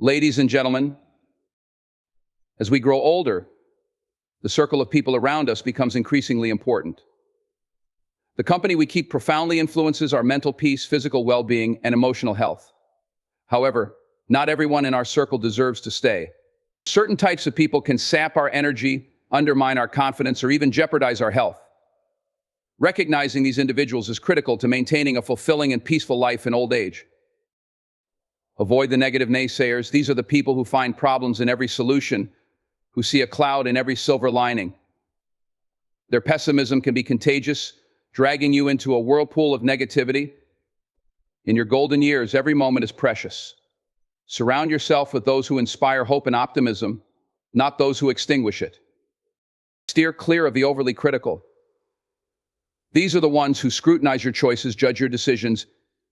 Ladies and gentlemen, as we grow older, the circle of people around us becomes increasingly important. The company we keep profoundly influences our mental peace, physical well-being, and emotional health. However, not everyone in our circle deserves to stay. Certain types of people can sap our energy, undermine our confidence, or even jeopardize our health. Recognizing these individuals is critical to maintaining a fulfilling and peaceful life in old age. Avoid the negative naysayers. These are the people who find problems in every solution, who see a cloud in every silver lining. Their pessimism can be contagious, dragging you into a whirlpool of negativity. In your golden years, every moment is precious. Surround yourself with those who inspire hope and optimism, not those who extinguish it. Steer clear of the overly critical. These are the ones who scrutinize your choices, judge your decisions,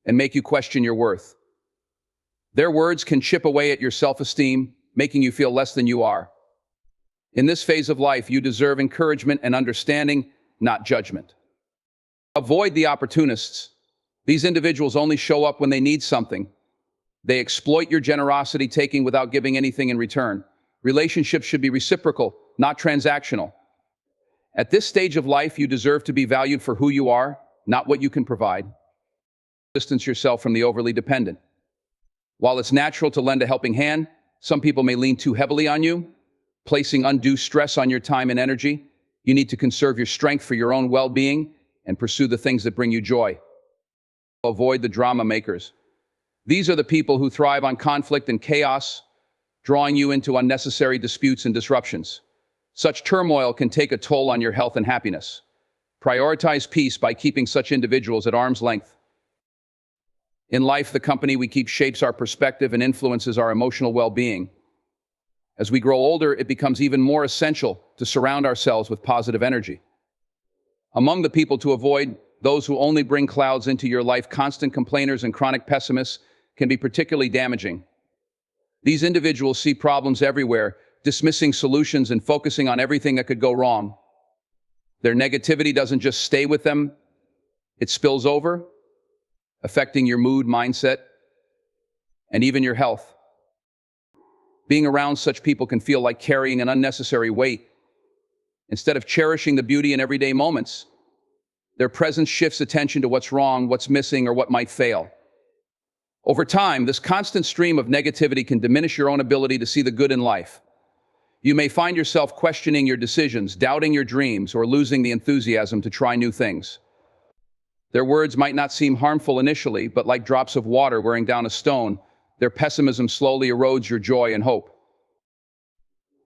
and make you question your worth. Their words can chip away at your self-esteem, making you feel less than you are. In this phase of life, you deserve encouragement and understanding, not judgment. Avoid the opportunists. These individuals only show up when they need something. They exploit your generosity, taking without giving anything in return. Relationships should be reciprocal, not transactional. At this stage of life, you deserve to be valued for who you are, not what you can provide. Distance yourself from the overly dependent. While it's natural to lend a helping hand, some people may lean too heavily on you, placing undue stress on your time and energy. You need to conserve your strength for your own well-being and pursue the things that bring you joy. Avoid the drama makers. These are the people who thrive on conflict and chaos, drawing you into unnecessary disputes and disruptions. Such turmoil can take a toll on your health and happiness. Prioritize peace by keeping such individuals at arm's length. In life, the company we keep shapes our perspective and influences our emotional well-being. As we grow older, it becomes even more essential to surround ourselves with positive energy. Among the people to avoid, those who only bring clouds into your life. Constant complainers and chronic pessimists can be particularly damaging. These individuals see problems everywhere, dismissing solutions and focusing on everything that could go wrong. Their negativity doesn't just stay with them, it spills over, affecting your mood, mindset, and even your health. Being around such people can feel like carrying an unnecessary weight. Instead of cherishing the beauty in everyday moments, their presence shifts attention to what's wrong, what's missing, or what might fail. Over time, this constant stream of negativity can diminish your own ability to see the good in life. You may find yourself questioning your decisions, doubting your dreams, or losing the enthusiasm to try new things. Their words might not seem harmful initially, but like drops of water wearing down a stone, their pessimism slowly erodes your joy and hope.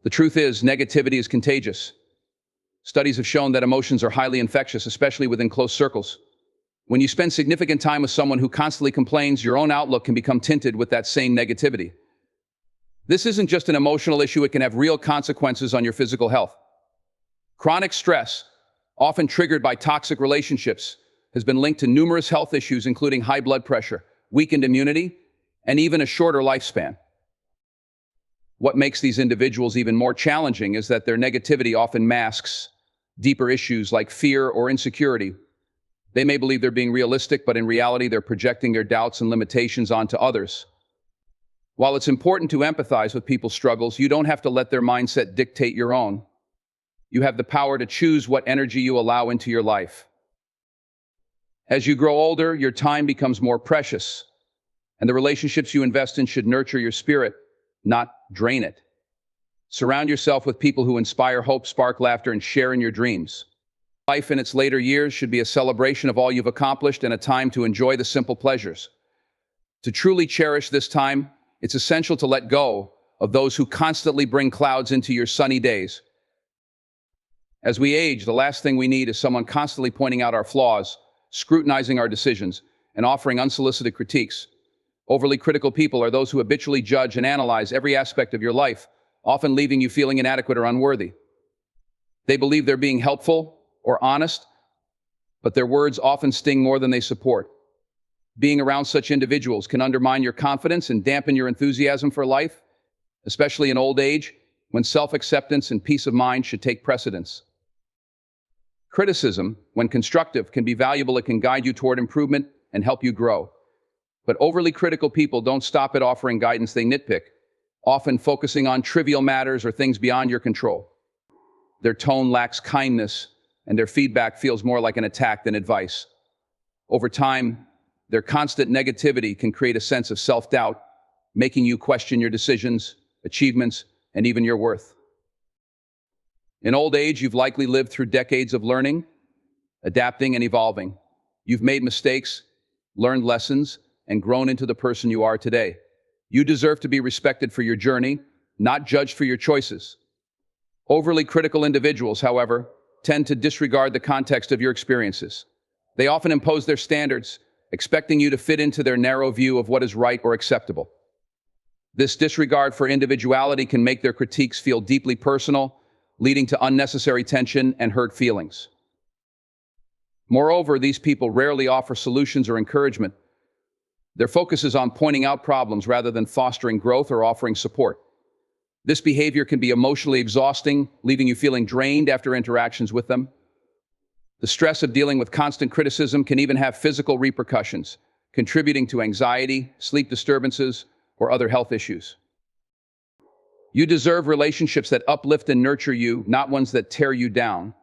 The truth is, negativity is contagious. Studies have shown that emotions are highly infectious, especially within close circles. When you spend significant time with someone who constantly complains, your own outlook can become tinted with that same negativity. This isn't just an emotional issue, it can have real consequences on your physical health. Chronic stress, often triggered by toxic relationships, has been linked to numerous health issues, including high blood pressure, weakened immunity, and even a shorter lifespan. What makes these individuals even more challenging is that their negativity often masks deeper issues like fear or insecurity. They may believe they're being realistic, but in reality, they're projecting their doubts and limitations onto others. While it's important to empathize with people's struggles, you don't have to let their mindset dictate your own. You have the power to choose what energy you allow into your life. As you grow older, your time becomes more precious, and the relationships you invest in should nurture your spirit, not drain it. Surround yourself with people who inspire hope, spark laughter, and share in your dreams. Life in its later years should be a celebration of all you've accomplished and a time to enjoy the simple pleasures. To truly cherish this time, it's essential to let go of those who constantly bring clouds into your sunny days. As we age, the last thing we need is someone constantly pointing out our flaws, scrutinizing our decisions, and offering unsolicited critiques. Overly critical people are those who habitually judge and analyze every aspect of your life, often leaving you feeling inadequate or unworthy. They believe they're being helpful or honest, but their words often sting more than they support. Being around such individuals can undermine your confidence and dampen your enthusiasm for life, especially in old age, when self-acceptance and peace of mind should take precedence. Criticism, when constructive, can be valuable. It can guide you toward improvement and help you grow. But overly critical people don't stop at offering guidance, they nitpick, often focusing on trivial matters or things beyond your control. Their tone lacks kindness, and their feedback feels more like an attack than advice. Over time, their constant negativity can create a sense of self-doubt, making you question your decisions, achievements, and even your worth. In old age, you've likely lived through decades of learning, adapting, and evolving. You've made mistakes, learned lessons, and grown into the person you are today. You deserve to be respected for your journey, not judged for your choices. Overly critical individuals, however, tend to disregard the context of your experiences. They often impose their standards, expecting you to fit into their narrow view of what is right or acceptable. This disregard for individuality can make their critiques feel deeply personal, leading to unnecessary tension and hurt feelings. Moreover, these people rarely offer solutions or encouragement. Their focus is on pointing out problems rather than fostering growth or offering support. This behavior can be emotionally exhausting, leaving you feeling drained after interactions with them. The stress of dealing with constant criticism can even have physical repercussions, contributing to anxiety, sleep disturbances, or other health issues. You deserve relationships that uplift and nurture you, not ones that tear you down.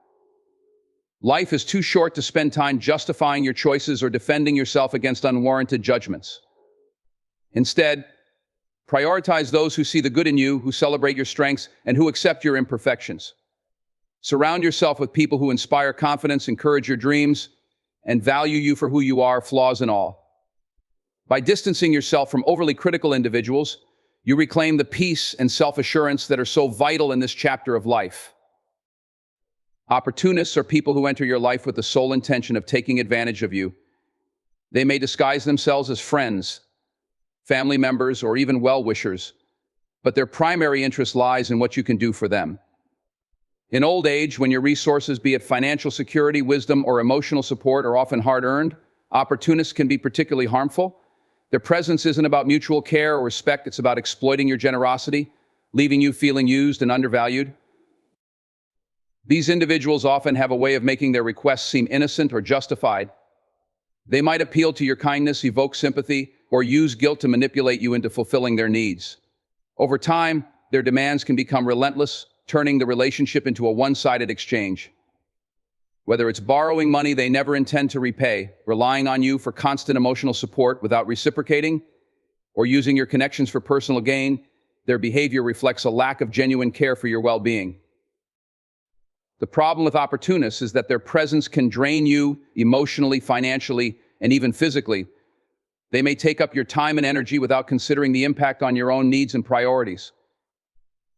Life is too short to spend time justifying your choices or defending yourself against unwarranted judgments. Instead, prioritize those who see the good in you, who celebrate your strengths, and who accept your imperfections. Surround yourself with people who inspire confidence, encourage your dreams, and value you for who you are, flaws and all. By distancing yourself from overly critical individuals, you reclaim the peace and self-assurance that are so vital in this chapter of life. Opportunists are people who enter your life with the sole intention of taking advantage of you. They may disguise themselves as friends, family members, or even well-wishers, but their primary interest lies in what you can do for them. In old age, when your resources, be it financial security, wisdom, or emotional support, are often hard-earned, opportunists can be particularly harmful. Their presence isn't about mutual care or respect, it's about exploiting your generosity, leaving you feeling used and undervalued. These individuals often have a way of making their requests seem innocent or justified. They might appeal to your kindness, evoke sympathy, or use guilt to manipulate you into fulfilling their needs. Over time, their demands can become relentless, turning the relationship into a one-sided exchange. Whether it's borrowing money they never intend to repay, relying on you for constant emotional support without reciprocating, or using your connections for personal gain, their behavior reflects a lack of genuine care for your well-being. The problem with opportunists is that their presence can drain you emotionally, financially, and even physically. They may take up your time and energy without considering the impact on your own needs and priorities.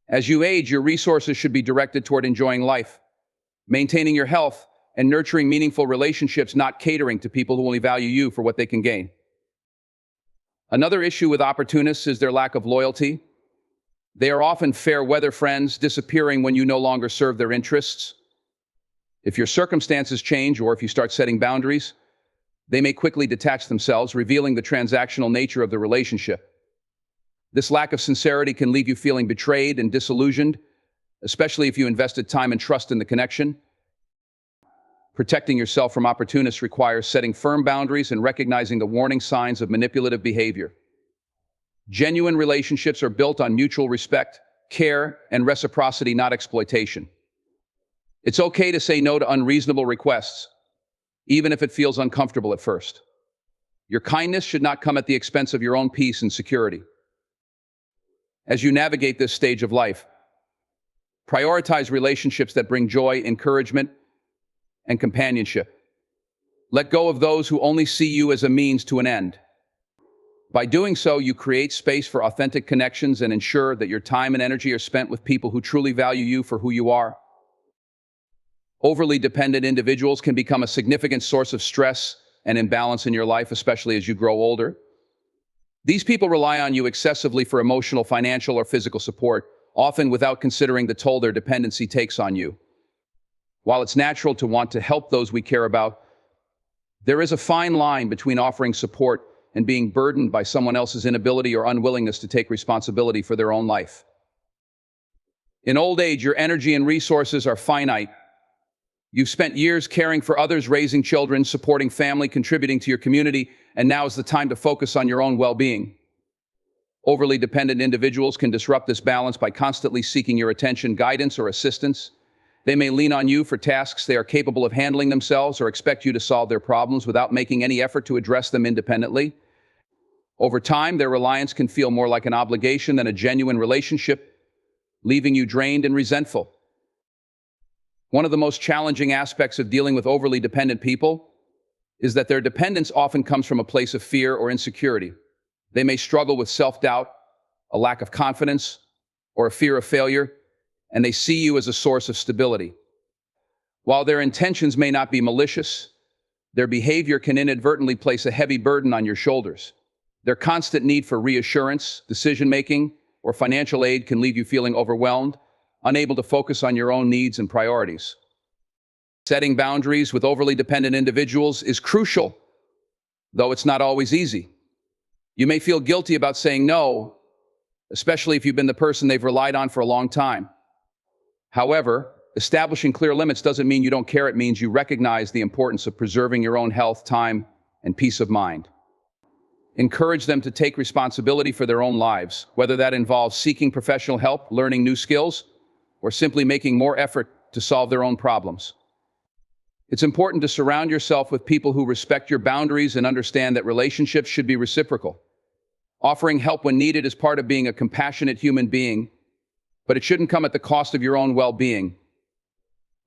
As you age, your resources should be directed toward enjoying life, maintaining your health, and nurturing meaningful relationships, not catering to people who only value you for what they can gain. Another issue with opportunists is their lack of loyalty. They are often fair-weather friends, disappearing when you no longer serve their interests. If your circumstances change or if you start setting boundaries, they may quickly detach themselves, revealing the transactional nature of the relationship. This lack of sincerity can leave you feeling betrayed and disillusioned, especially if you invested time and trust in the connection. Protecting yourself from opportunists requires setting firm boundaries and recognizing the warning signs of manipulative behavior. Genuine relationships are built on mutual respect, care, and reciprocity, not exploitation. It's okay to say no to unreasonable requests, even if it feels uncomfortable at first. Your kindness should not come at the expense of your own peace and security. As you navigate this stage of life, prioritize relationships that bring joy, encouragement, and companionship. Let go of those who only see you as a means to an end. By doing so, you create space for authentic connections and ensure that your time and energy are spent with people who truly value you for who you are. Overly dependent individuals can become a significant source of stress and imbalance in your life, especially as you grow older. These people rely on you excessively for emotional, financial, or physical support, often without considering the toll their dependency takes on you. While it's natural to want to help those we care about, there is a fine line between offering support and being burdened by someone else's inability or unwillingness to take responsibility for their own life. In old age, your energy and resources are finite. You've spent years caring for others, raising children, supporting family, contributing to your community, and now is the time to focus on your own well-being. Overly dependent individuals can disrupt this balance by constantly seeking your attention, guidance, or assistance. They may lean on you for tasks they are capable of handling themselves or expect you to solve their problems without making any effort to address them independently. Over time, their reliance can feel more like an obligation than a genuine relationship, leaving you drained and resentful. One of the most challenging aspects of dealing with overly dependent people is that their dependence often comes from a place of fear or insecurity. They may struggle with self-doubt, a lack of confidence, or a fear of failure, and they see you as a source of stability. While their intentions may not be malicious, their behavior can inadvertently place a heavy burden on your shoulders. Their constant need for reassurance, decision-making, or financial aid can leave you feeling overwhelmed, unable to focus on your own needs and priorities. Setting boundaries with overly dependent individuals is crucial, though it's not always easy. You may feel guilty about saying no, especially if you've been the person they've relied on for a long time. However, establishing clear limits doesn't mean you don't care. It means you recognize the importance of preserving your own health, time, and peace of mind. Encourage them to take responsibility for their own lives, whether that involves seeking professional help, learning new skills, or simply making more effort to solve their own problems. It's important to surround yourself with people who respect your boundaries and understand that relationships should be reciprocal. Offering help when needed is part of being a compassionate human being, but it shouldn't come at the cost of your own well-being.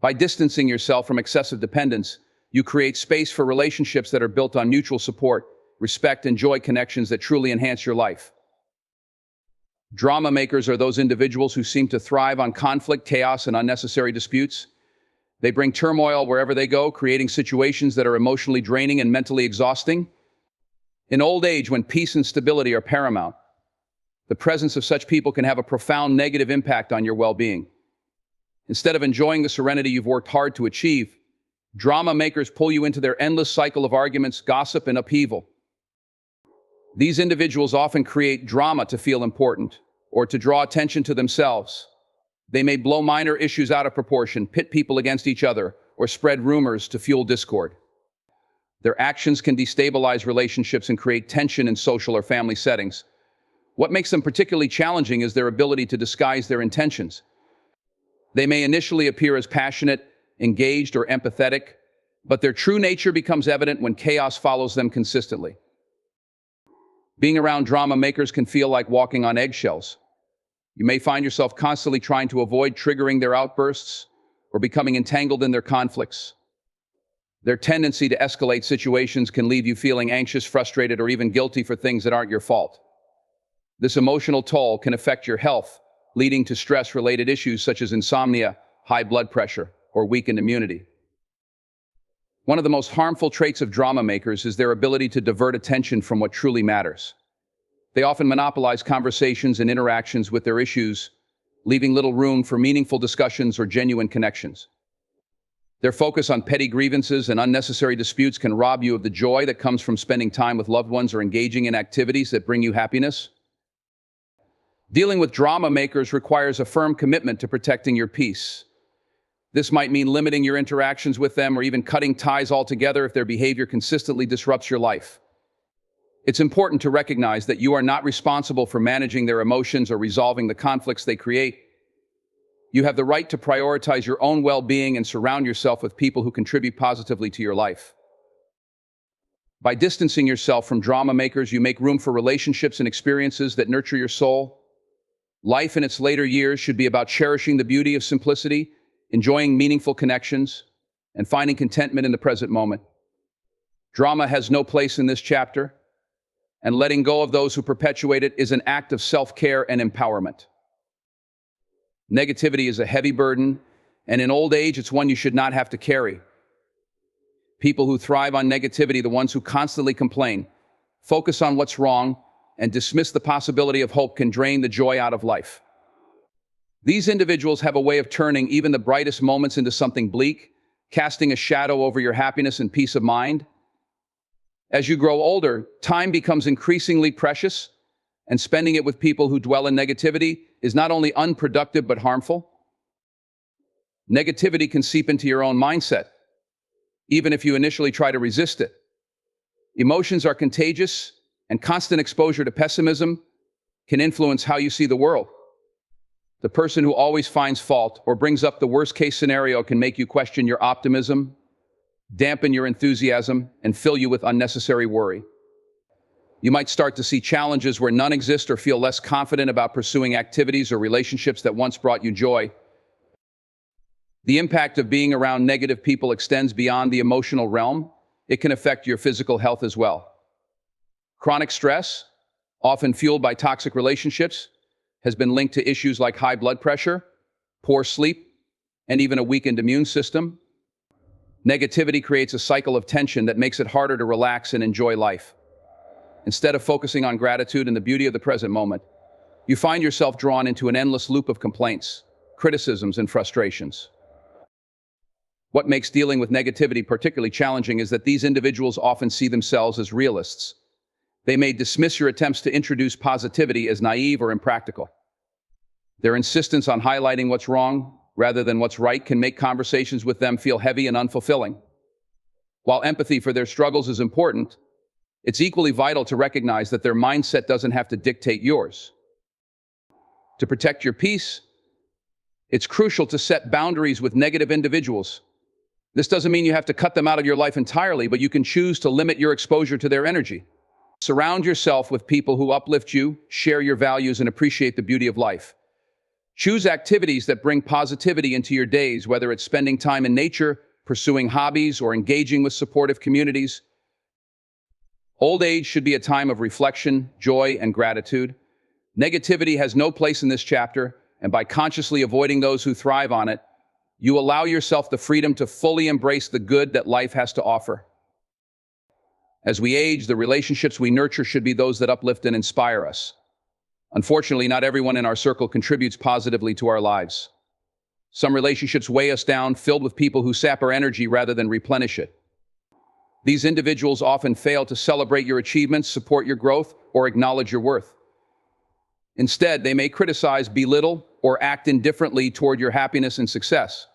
By distancing yourself from excessive dependence, you create space for relationships that are built on mutual support, respect, and joy, connections that truly enhance your life. Drama makers are those individuals who seem to thrive on conflict, chaos, and unnecessary disputes. They bring turmoil wherever they go, creating situations that are emotionally draining and mentally exhausting. In old age, when peace and stability are paramount, the presence of such people can have a profound negative impact on your well-being. Instead of enjoying the serenity you've worked hard to achieve, drama makers pull you into their endless cycle of arguments, gossip, and upheaval. These individuals often create drama to feel important or to draw attention to themselves. They may blow minor issues out of proportion, pit people against each other, or spread rumors to fuel discord. Their actions can destabilize relationships and create tension in social or family settings. What makes them particularly challenging is their ability to disguise their intentions. They may initially appear as passionate, engaged, or empathetic, but their true nature becomes evident when chaos follows them consistently. Being around drama makers can feel like walking on eggshells. You may find yourself constantly trying to avoid triggering their outbursts or becoming entangled in their conflicts. Their tendency to escalate situations can leave you feeling anxious, frustrated, or even guilty for things that aren't your fault. This emotional toll can affect your health, leading to stress-related issues such as insomnia, high blood pressure, or weakened immunity. One of the most harmful traits of drama makers is their ability to divert attention from what truly matters. They often monopolize conversations and interactions with their issues, leaving little room for meaningful discussions or genuine connections. Their focus on petty grievances and unnecessary disputes can rob you of the joy that comes from spending time with loved ones or engaging in activities that bring you happiness. Dealing with drama makers requires a firm commitment to protecting your peace. This might mean limiting your interactions with them or even cutting ties altogether if their behavior consistently disrupts your life. It's important to recognize that you are not responsible for managing their emotions or resolving the conflicts they create. You have the right to prioritize your own well-being and surround yourself with people who contribute positively to your life. By distancing yourself from drama makers, you make room for relationships and experiences that nurture your soul. Life in its later years should be about cherishing the beauty of simplicity, enjoying meaningful connections, and finding contentment in the present moment. Drama has no place in this chapter, and letting go of those who perpetuate it is an act of self-care and empowerment. Negativity is a heavy burden, and in old age, it's one you should not have to carry. People who thrive on negativity, the ones who constantly complain, focus on what's wrong, and dismiss the possibility of hope, can drain the joy out of life. These individuals have a way of turning even the brightest moments into something bleak, casting a shadow over your happiness and peace of mind. As you grow older, time becomes increasingly precious, and spending it with people who dwell in negativity is not only unproductive but harmful. Negativity can seep into your own mindset, even if you initially try to resist it. Emotions are contagious, and constant exposure to pessimism can influence how you see the world. The person who always finds fault or brings up the worst-case scenario can make you question your optimism, dampen your enthusiasm, and fill you with unnecessary worry. You might start to see challenges where none exist or feel less confident about pursuing activities or relationships that once brought you joy. The impact of being around negative people extends beyond the emotional realm. It can affect your physical health as well. Chronic stress, often fueled by toxic relationships, has been linked to issues like high blood pressure, poor sleep, and even a weakened immune system. Negativity creates a cycle of tension that makes it harder to relax and enjoy life. Instead of focusing on gratitude and the beauty of the present moment, you find yourself drawn into an endless loop of complaints, criticisms, and frustrations. What makes dealing with negativity particularly challenging is that these individuals often see themselves as realists. They may dismiss your attempts to introduce positivity as naive or impractical. Their insistence on highlighting what's wrong rather than what's right can make conversations with them feel heavy and unfulfilling. While empathy for their struggles is important, it's equally vital to recognize that their mindset doesn't have to dictate yours. To protect your peace, it's crucial to set boundaries with negative individuals. This doesn't mean you have to cut them out of your life entirely, but you can choose to limit your exposure to their energy. Surround yourself with people who uplift you, share your values, and appreciate the beauty of life. Choose activities that bring positivity into your days, whether it's spending time in nature, pursuing hobbies, or engaging with supportive communities. Old age should be a time of reflection, joy, and gratitude. Negativity has no place in this chapter, and by consciously avoiding those who thrive on it, you allow yourself the freedom to fully embrace the good that life has to offer. As we age, the relationships we nurture should be those that uplift and inspire us. Unfortunately, not everyone in our circle contributes positively to our lives. Some relationships weigh us down, filled with people who sap our energy rather than replenish it. These individuals often fail to celebrate your achievements, support your growth, or acknowledge your worth. Instead, they may criticize, belittle, or act indifferently toward your happiness and success.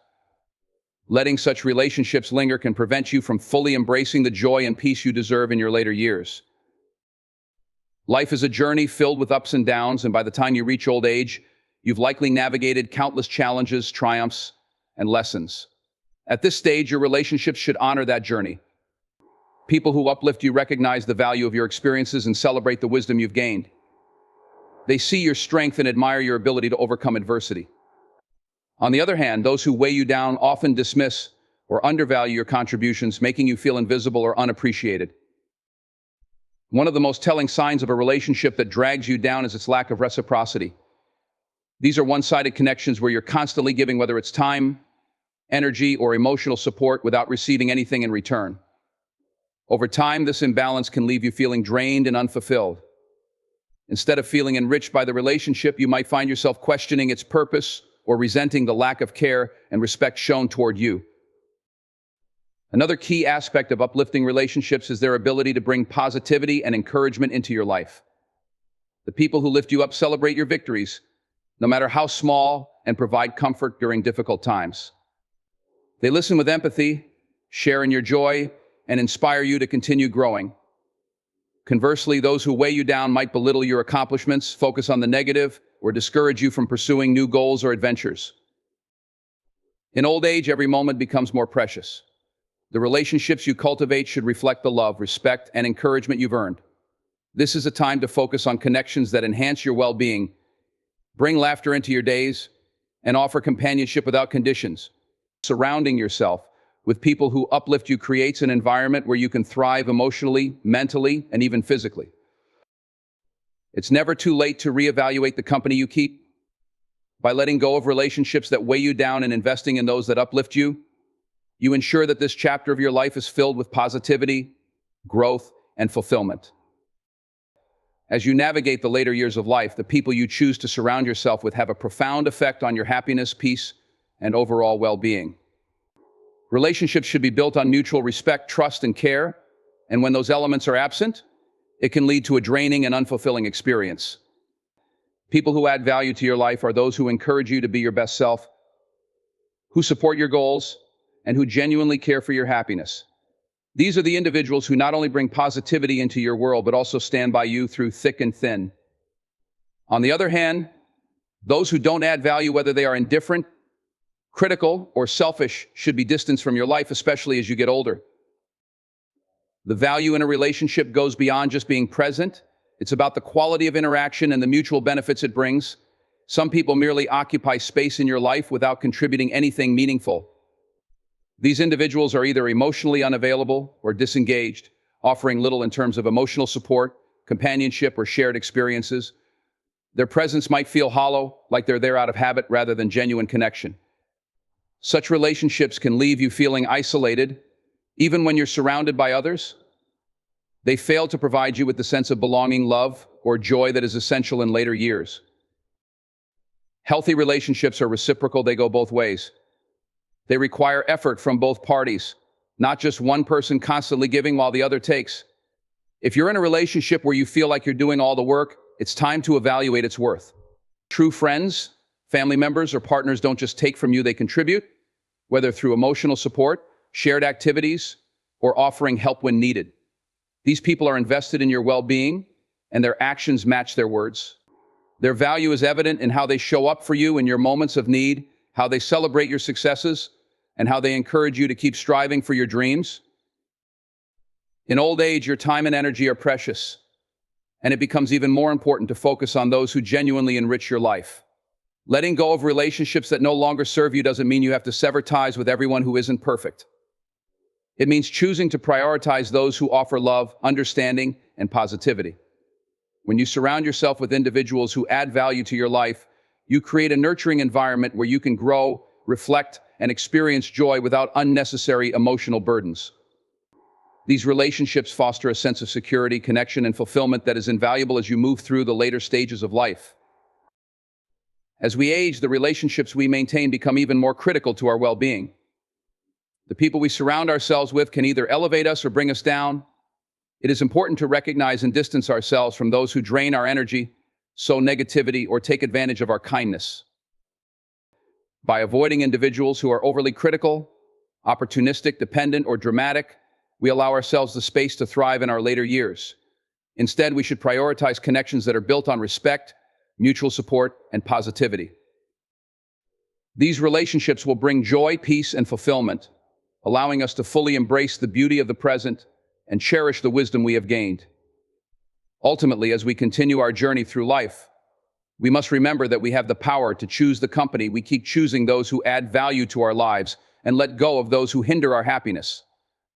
Letting such relationships linger can prevent you from fully embracing the joy and peace you deserve in your later years. Life is a journey filled with ups and downs, and by the time you reach old age, you've likely navigated countless challenges, triumphs, and lessons. At this stage, your relationships should honor that journey. People who uplift you recognize the value of your experiences and celebrate the wisdom you've gained. They see your strength and admire your ability to overcome adversity. On the other hand, those who weigh you down often dismiss or undervalue your contributions, making you feel invisible or unappreciated. One of the most telling signs of a relationship that drags you down is its lack of reciprocity. These are one-sided connections where you're constantly giving, whether it's time, energy, or emotional support, without receiving anything in return. Over time, this imbalance can leave you feeling drained and unfulfilled. Instead of feeling enriched by the relationship, you might find yourself questioning its purpose or resenting the lack of care and respect shown toward you. Another key aspect of uplifting relationships is their ability to bring positivity and encouragement into your life. The people who lift you up celebrate your victories, no matter how small, and provide comfort during difficult times. They listen with empathy, share in your joy, and inspire you to continue growing. Conversely, those who weigh you down might belittle your accomplishments, focus on the negative, or discourage you from pursuing new goals or adventures. In old age, every moment becomes more precious. The relationships you cultivate should reflect the love, respect, and encouragement you've earned. This is a time to focus on connections that enhance your well-being, bring laughter into your days, and offer companionship without conditions. Surrounding yourself with people who uplift you creates an environment where you can thrive emotionally, mentally, and even physically. It's never too late to reevaluate the company you keep. By letting go of relationships that weigh you down and investing in those that uplift you, you ensure that this chapter of your life is filled with positivity, growth, and fulfillment. As you navigate the later years of life, the people you choose to surround yourself with have a profound effect on your happiness, peace, and overall well-being. Relationships should be built on mutual respect, trust, and care, and when those elements are absent, it can lead to a draining and unfulfilling experience. People who add value to your life are those who encourage you to be your best self, who support your goals, and who genuinely care for your happiness. These are the individuals who not only bring positivity into your world, but also stand by you through thick and thin. On the other hand, those who don't add value, whether they are indifferent, critical, or selfish, should be distanced from your life, especially as you get older. The value in a relationship goes beyond just being present. It's about the quality of interaction and the mutual benefits it brings. Some people merely occupy space in your life without contributing anything meaningful. These individuals are either emotionally unavailable or disengaged, offering little in terms of emotional support, companionship, or shared experiences. Their presence might feel hollow, like they're there out of habit rather than genuine connection. Such relationships can leave you feeling isolated, even when you're surrounded by others. They fail to provide you with the sense of belonging, love, or joy that is essential in later years. Healthy relationships are reciprocal. They go both ways. They require effort from both parties, not just one person constantly giving while the other takes. If you're in a relationship where you feel like you're doing all the work, it's time to evaluate its worth. True friends, family members, or partners don't just take from you, they contribute, whether through emotional support, shared activities, or offering help when needed. These people are invested in your well-being, and their actions match their words. Their value is evident in how they show up for you in your moments of need, how they celebrate your successes, and how they encourage you to keep striving for your dreams. In old age, your time and energy are precious, and it becomes even more important to focus on those who genuinely enrich your life. Letting go of relationships that no longer serve you doesn't mean you have to sever ties with everyone who isn't perfect. It means choosing to prioritize those who offer love, understanding, and positivity. When you surround yourself with individuals who add value to your life, you create a nurturing environment where you can grow, reflect, and experience joy without unnecessary emotional burdens. These relationships foster a sense of security, connection, and fulfillment that is invaluable as you move through the later stages of life. As we age, the relationships we maintain become even more critical to our well-being. The people we surround ourselves with can either elevate us or bring us down. It is important to recognize and distance ourselves from those who drain our energy, sow negativity, or take advantage of our kindness. By avoiding individuals who are overly critical, opportunistic, dependent, or dramatic, we allow ourselves the space to thrive in our later years. Instead, we should prioritize connections that are built on respect, mutual support, and positivity. These relationships will bring joy, peace, and fulfillment, allowing us to fully embrace the beauty of the present and cherish the wisdom we have gained. Ultimately, as we continue our journey through life, we must remember that we have the power to choose the company we keep, choosing those who add value to our lives and let go of those who hinder our happiness.